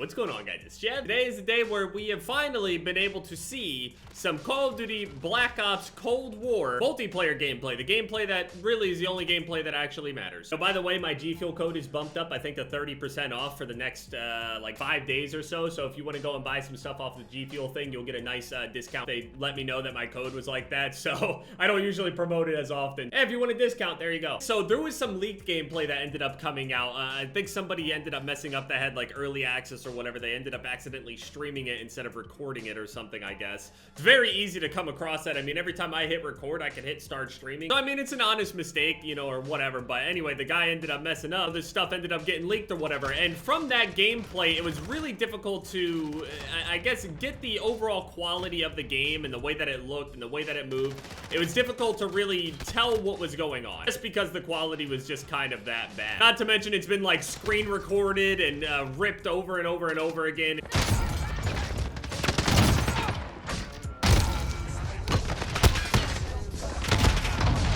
What's going on, guys? It's Chad. Today is the day where we have finally been able to see some Call of Duty Black Ops Cold War multiplayer gameplay. The gameplay that really is the only gameplay that actually matters. So by the way, my GFUEL code is bumped up, I think, to 30% off for the next like 5 days or so. So if you want to go and buy some stuff off the GFUEL thing, you'll get a nice discount. They let me know that my code was like that, so I don't usually promote it as often. Hey, if you want a discount, there you go. So there was some leaked gameplay that ended up coming out. I think somebody ended up messing up that had like early access or whatever. They ended up accidentally streaming it instead of recording it or something, I guess. It's very easy to come across that. I mean, every time I hit record, I can hit start streaming. So, I mean, it's an honest mistake, you know, or whatever. But anyway, the guy ended up messing up. This stuff ended up getting leaked or whatever. And from that gameplay, it was really difficult to, I guess, get the overall quality of the game and the way that it looked and the way that it moved. It was difficult to really tell what was going on, just because the quality was just kind of that bad. Not to mention, it's been like screen recorded and ripped over and over and over again.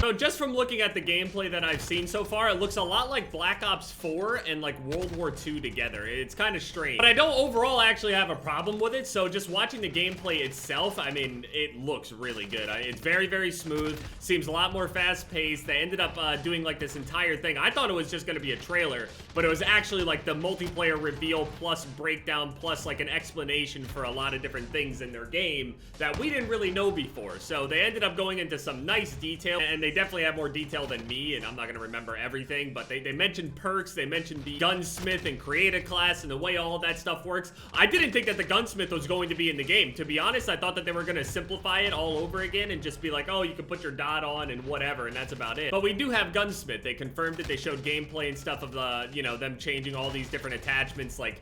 So just from looking at the gameplay that I've seen so far, it looks a lot like Black Ops 4 and like World War II together. It's kind of strange. But I don't overall actually have a problem with it, so just watching the gameplay itself, I mean, it looks really good. It's very, very smooth. Seems a lot more fast-paced. They ended up doing like this entire thing. I thought it was just going to be a trailer, but it was actually like the multiplayer reveal plus breakdown plus like an explanation for a lot of different things in their game that we didn't really know before. So they ended up going into some nice detail, and they definitely have more detail than me, and I'm not gonna remember everything, but they mentioned perks, they mentioned the gunsmith and create a class and the way all of that stuff works. I didn't think that the gunsmith was going to be in the game. To be honest, I thought that they were gonna simplify it all over again and just be like, oh, you can put your dot on and whatever, and that's about it. But we do have gunsmith. They confirmed it. They showed gameplay and stuff of the, you know, them changing all these different attachments like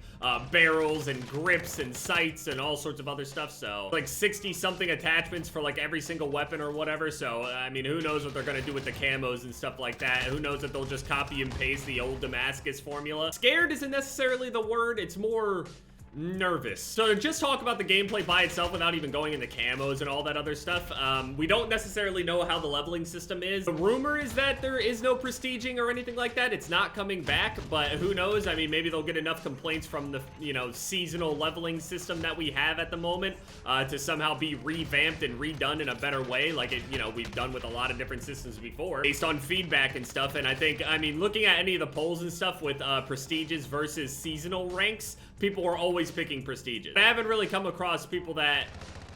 barrels and grips and sights and all sorts of other stuff. So like 60 something attachments for like every single weapon or whatever. So I mean, who knows what they're gonna do with the camos and stuff like that. Who knows if they'll just copy and paste the old Damascus formula. Scared isn't necessarily the word, it's more nervous. So to just talk about the gameplay by itself without even going into camos and all that other stuff, we don't necessarily know how the leveling system is. The rumor is that there is no prestiging or anything like that. It's not coming back, but who knows? I mean, maybe they'll get enough complaints from the, you know, seasonal leveling system that we have at the moment to somehow be revamped and redone in a better way, like it, you know, we've done with a lot of different systems before based on feedback and stuff. And I think, I mean, looking at any of the polls and stuff with prestiges versus seasonal ranks, people are always picking prestiges. I haven't really come across people that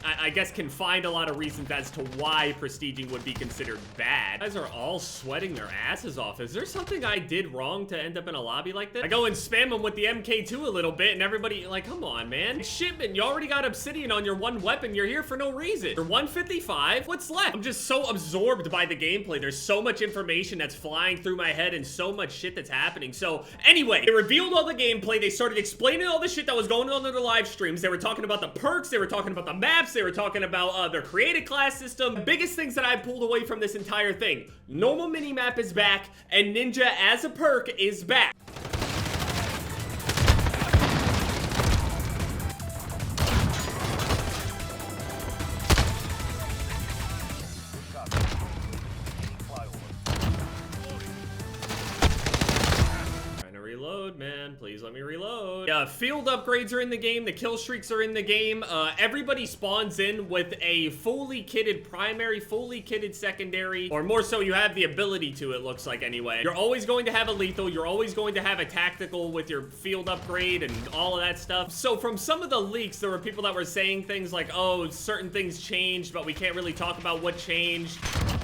I guess can find a lot of reasons as to why prestiging would be considered bad. You guys are all sweating their asses off. Is there something I did wrong to end up in a lobby like this? I go and spam them with the MK2 a little bit and everybody like, come on, man. Shipment, you already got obsidian on your one weapon. You're here for no reason. You're 155. What's left? I'm just so absorbed by the gameplay. There's so much information that's flying through my head and so much shit that's happening. So anyway, they revealed all the gameplay. They started explaining all the shit that was going on in their live streams. They were talking about the perks. They were talking about the maps. They were talking about their created class system. The biggest things that I pulled away from this entire thing: normal minimap is back, and Ninja as a perk is back. Man, please let me reload. Yeah, field upgrades are in the game. The kill streaks are in the game. Everybody spawns in with a fully kitted primary, fully kitted secondary, or more so you have the ability to, it looks like anyway. You're always going to have a lethal. You're always going to have a tactical with your field upgrade and all of that stuff. So from some of the leaks, there were people that were saying things like, oh, certain things changed, but we can't really talk about what changed.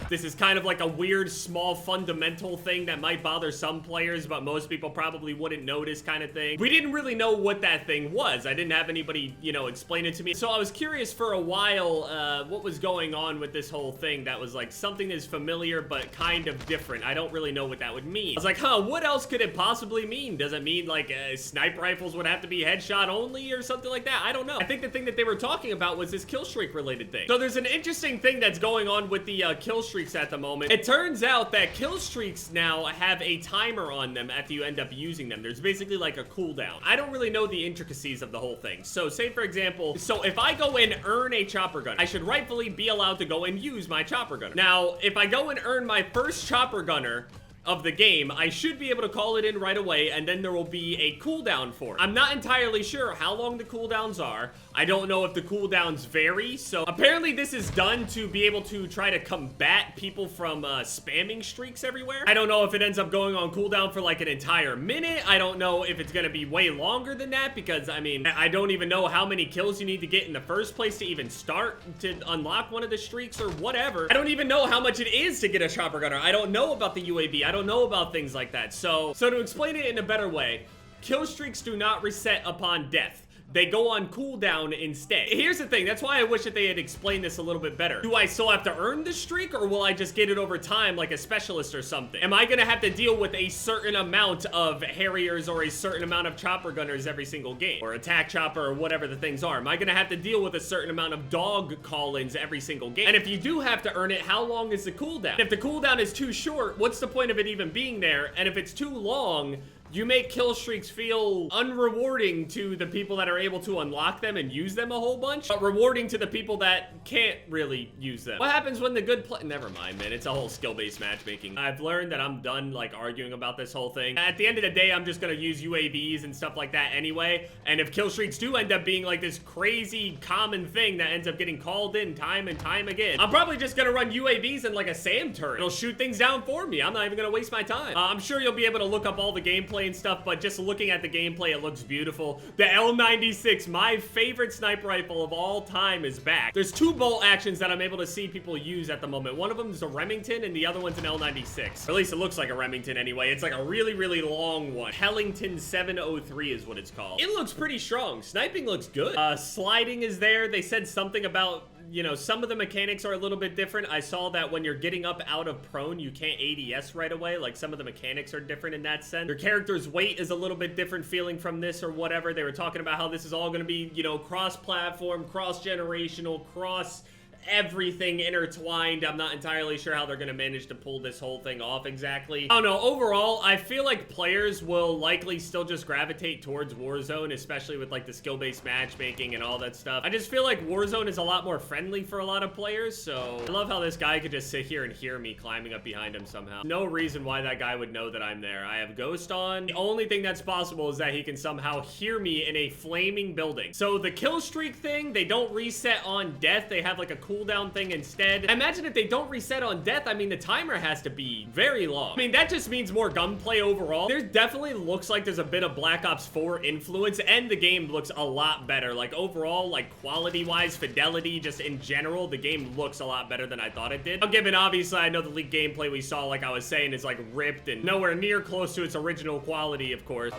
This is kind of like a weird, small, fundamental thing that might bother some players, but most people probably wouldn't notice kind of thing. We didn't really know what that thing was. I didn't have anybody, you know, explain it to me. So I was curious for a while what was going on with this whole thing that was like something is familiar, but kind of different. I don't really know what that would mean. I was like, huh, what else could it possibly mean? Does it mean like sniper rifles would have to be headshot only or something like that? I don't know. I think the thing that they were talking about was this kill streak related thing. So there's an interesting thing that's going on with the kill streaks at the moment. It turns out that kill streaks now have a timer on them after you end up using them. There's basically like a cooldown. I don't really know the intricacies of the whole thing. So say for example, so if I go and earn a chopper gun, I should rightfully be allowed to go and use my chopper gunner. Now, if I go and earn my first chopper gunner, of the game, I should be able to call it in right away, and then there will be a cooldown for it. I'm not entirely sure how long the cooldowns are. I don't know if the cooldowns vary, so apparently this is done to be able to try to combat people from spamming streaks everywhere. I don't know if it ends up going on cooldown for like an entire minute. I don't know if it's gonna be way longer than that, because I mean, I don't even know how many kills you need to get in the first place to even start to unlock one of the streaks or whatever. I don't even know how much it is to get a chopper gunner. I don't know about the UAV. I don't know about things like that. So to explain it in a better way, kill streaks do not reset upon death. They go on cooldown instead. Here's the thing, that's why I wish that they had explained this a little bit better. Do I still have to earn the streak, or will I just get it over time like a specialist or something? Am I gonna have to deal with a certain amount of Harriers or a certain amount of chopper gunners every single game? Or attack chopper or whatever the things are? Am I gonna have to deal with a certain amount of dog call-ins every single game? And if you do have to earn it, how long is the cooldown? If the cooldown is too short, what's the point of it even being there? And if it's too long, you make kill streaks feel unrewarding to the people that are able to unlock them and use them a whole bunch, but rewarding to the people that can't really use them. What happens when the good play— never mind, man. It's a whole skill-based matchmaking. I've learned that I'm done, like, arguing about this whole thing. At the end of the day, I'm just gonna use UAVs and stuff like that anyway, and if kill streaks do end up being, like, this crazy common thing that ends up getting called in time and time again, I'm probably just gonna run UAVs and, like, a SAM turret. It'll shoot things down for me. I'm not even gonna waste my time. I'm sure you'll be able to look up all the gameplay and stuff, but just looking at the gameplay, it looks beautiful. The L96, my favorite sniper rifle of all time, is back. There's two bolt actions that I'm able to see people use at the moment. One of them is a Remington, and the other one's an L96. Or at least it looks like a Remington anyway. It's like a really, really long one. Hellington 703 is what it's called. It looks pretty strong. Sniping looks good. Sliding is there. They said something about, you know, some of the mechanics are a little bit different. I saw that when you're getting up out of prone, you can't ADS right away. Like, some of the mechanics are different in that sense. Your character's weight is a little bit different feeling from this or whatever. They were talking about how this is all going to be, you know, cross-platform, cross-generational, cross everything intertwined. I'm not entirely sure how they're gonna manage to pull this whole thing off exactly. I don't know. Overall, I feel like players will likely still just gravitate towards Warzone, especially with like the skill-based matchmaking and all that stuff. I just feel like Warzone is a lot more friendly for a lot of players, so I love how this guy could just sit here and hear me climbing up behind him somehow. No reason why that guy would know that I'm there. I have Ghost on. The only thing that's possible is that he can somehow hear me in a flaming building. So the kill streak thing, they don't reset on death. They have like a cooldown thing instead. Imagine if they don't reset on death. I mean, the timer has to be very long. I mean, that just means more gunplay overall. There definitely looks like there's a bit of Black Ops 4 influence, and the game looks a lot better. Like, overall, like, quality-wise, fidelity, just in general, the game looks a lot better than I thought it did. Now, given, obviously, I know the leaked gameplay we saw, like I was saying, is, like, ripped and nowhere near close to its original quality, of course.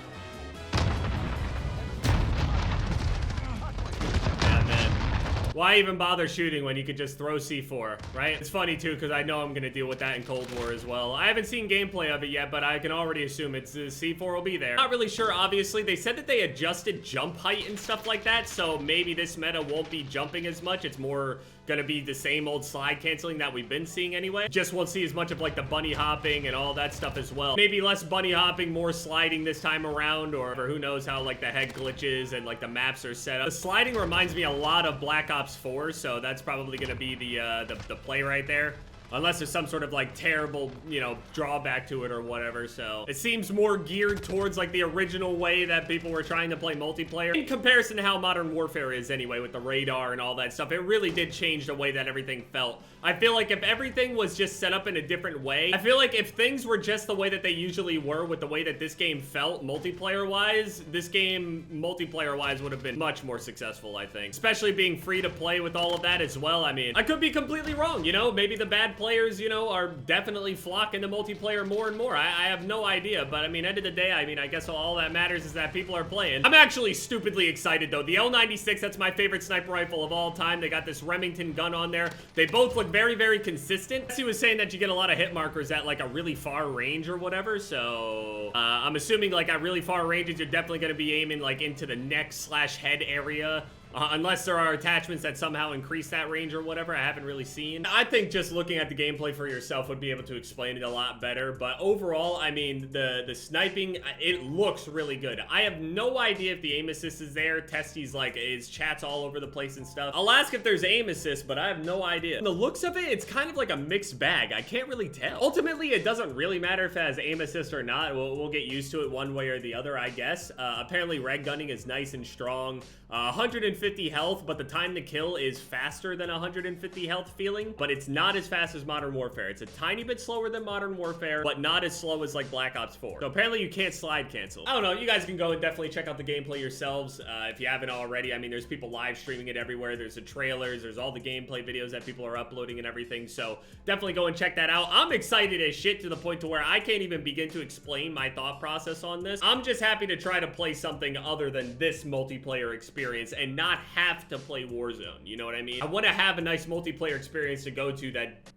Why even bother shooting when you could just throw C4, right? It's funny, too, because I know I'm going to deal with that in Cold War as well. I haven't seen gameplay of it yet, but I can already assume it's C4 will be there. Not really sure, obviously. They said that they adjusted jump height and stuff like that, so maybe this meta won't be jumping as much. It's more gonna be the same old slide canceling that we've been seeing anyway. Just won't see as much of like the bunny hopping and all that stuff as well. Maybe less bunny hopping, more sliding this time around, or who knows how like the head glitches and like the maps are set up. The sliding reminds me a lot of Black Ops 4, so that's probably gonna be the play right there. Unless there's some sort of, like, terrible, you know, drawback to it or whatever, so. It seems more geared towards, like, the original way that people were trying to play multiplayer. In comparison to how Modern Warfare is anyway, with the radar and all that stuff, it really did change the way that everything felt. I feel like if everything was just set up in a different way, I feel like if things were just the way that they usually were with the way that this game felt multiplayer-wise, this game, multiplayer-wise, would have been much more successful, I think. Especially being free to play with all of that as well. I mean, I could be completely wrong, you know? Maybe the bad players, you know, are definitely flocking to multiplayer more and more. I have no idea, but I mean, end of the day, I mean, I guess all that matters is that people are playing. I'm actually stupidly excited, though. The L96, that's my favorite sniper rifle of all time. They got this Remington gun on there. They both look very, very consistent. He was saying that you get a lot of hit markers at like a really far range or whatever, so I'm assuming like at really far ranges, you're definitely going to be aiming like into the neck/head area unless there are attachments that somehow increase that range or whatever. I haven't really seen. I think just looking at the gameplay for yourself would be able to explain it a lot better. But overall, I mean, the sniping, it looks really good. I have no idea if the aim assist is there. Testy's like, his chat's all over the place and stuff. I'll ask if there's aim assist, but I have no idea. From the looks of it, it's kind of like a mixed bag. I can't really tell. Ultimately, it doesn't really matter if it has aim assist or not. We'll get used to it one way or the other, I guess. Apparently, reg gunning is nice and strong. 150 health, but the time to kill is faster than 150 health feeling, but it's not as fast as Modern Warfare. It's a tiny bit slower than Modern Warfare, but not as slow as like Black Ops 4. So apparently you can't slide cancel. I don't know, you guys can go and definitely check out the gameplay yourselves if you haven't already. I mean, there's people live streaming it everywhere. There's the trailers, there's all the gameplay videos that people are uploading and everything, so definitely go and check that out. I'm excited as shit to the point to where I can't even begin to explain my thought process on this. I'm just happy to try to play something other than this multiplayer experience and not have to play Warzone, you know what I mean? I want to have a nice multiplayer experience to go to that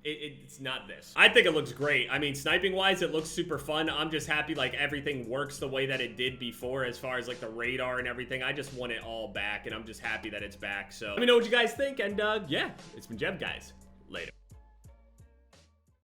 it's not this. I think it looks great. I mean, sniping wise, it looks super fun. I'm just happy like everything works the way that it did before as far as like the radar and everything. I just want it all back and I'm just happy that it's back. So let me know what you guys think, and yeah, it's been Jeb, guys. Later.